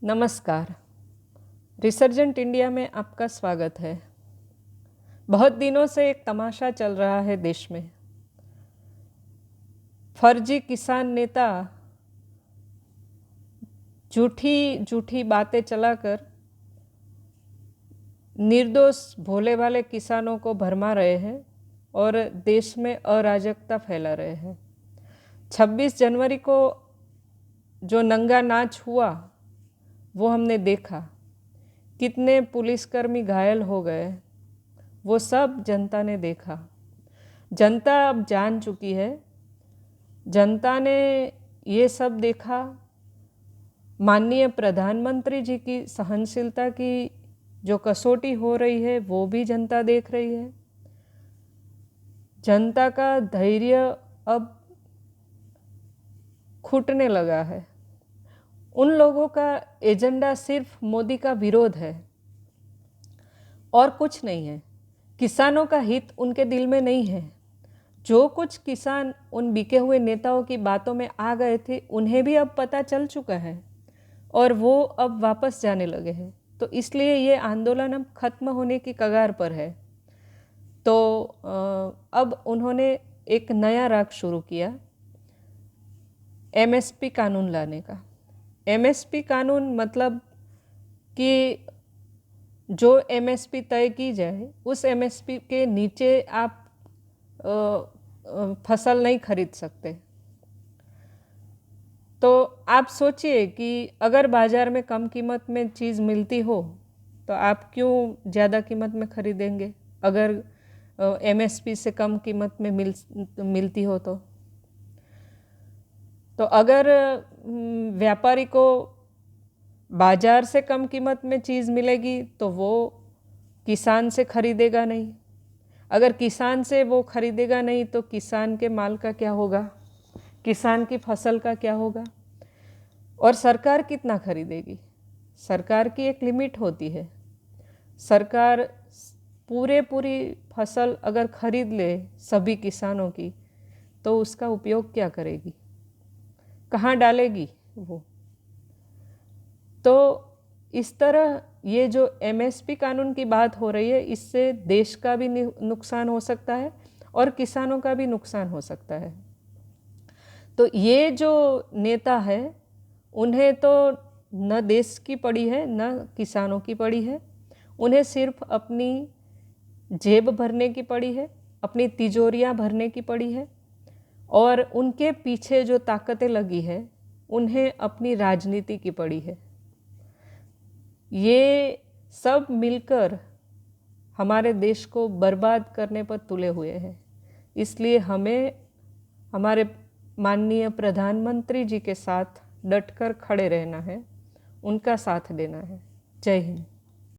नमस्कार। Resurgent India में आपका स्वागत है। बहुत दिनों से एक तमाशा चल रहा है देश में। फर्जी किसान नेता झूठी बातें चलाकर निर्दोष भोले भाले किसानों को भरमा रहे हैं और देश में अराजकता फैला रहे हैं। 26 जनवरी को जो नंगा नाच हुआ वो हमने देखा। कितने पुलिसकर्मी घायल हो गए वो सब जनता ने देखा। जनता अब जान चुकी है। जनता ने ये सब देखा। माननीय प्रधानमंत्री जी की सहनशीलता की जो कसौटी हो रही है वो भी जनता देख रही है। जनता का धैर्य अब घुटने लगा है। उन लोगों का एजेंडा सिर्फ मोदी का विरोध है और कुछ नहीं है। किसानों का हित उनके दिल में नहीं है। जो कुछ किसान उन बिके हुए नेताओं की बातों में आ गए थे उन्हें भी अब पता चल चुका है और वो अब वापस जाने लगे हैं। तो इसलिए ये आंदोलन अब खत्म होने की कगार पर है। तो अब उन्होंने एक नया राग शुरू किया, एमएसपी कानून लाने का। एमएसपी कानून मतलब कि जो एमएसपी तय की जाए उस एमएसपी के नीचे आप फसल नहीं खरीद सकते। तो आप सोचिए कि अगर बाज़ार में कम कीमत में चीज़ मिलती हो तो आप क्यों ज़्यादा कीमत में खरीदेंगे अगर एमएसपी से कम कीमत में मिलती हो तो अगर व्यापारी को बाज़ार से कम कीमत में चीज़ मिलेगी तो वो किसान से खरीदेगा नहीं। अगर किसान से वो खरीदेगा नहीं तो किसान के माल का क्या होगा, किसान की फसल का क्या होगा। और सरकार कितना खरीदेगी? सरकार की एक लिमिट होती है। सरकार पूरी फसल अगर खरीद ले सभी किसानों की तो उसका उपयोग क्या करेगी, कहाँ डालेगी वो? तो इस तरह ये जो एमएसपी कानून की बात हो रही है इससे देश का भी नुकसान हो सकता है और किसानों का भी नुकसान हो सकता है। तो ये जो नेता है उन्हें तो न देश की पड़ी है न किसानों की पड़ी है। उन्हें सिर्फ अपनी जेब भरने की पड़ी है, अपनी तिजोरियां भरने की पड़ी है और उनके पीछे जो ताकतें लगी है उन्हें अपनी राजनीति की पड़ी है। ये सब मिलकर हमारे देश को बर्बाद करने पर तुले हुए हैं। इसलिए हमें हमारे माननीय प्रधानमंत्री जी के साथ डटकर खड़े रहना है, उनका साथ देना है। जय हिंद।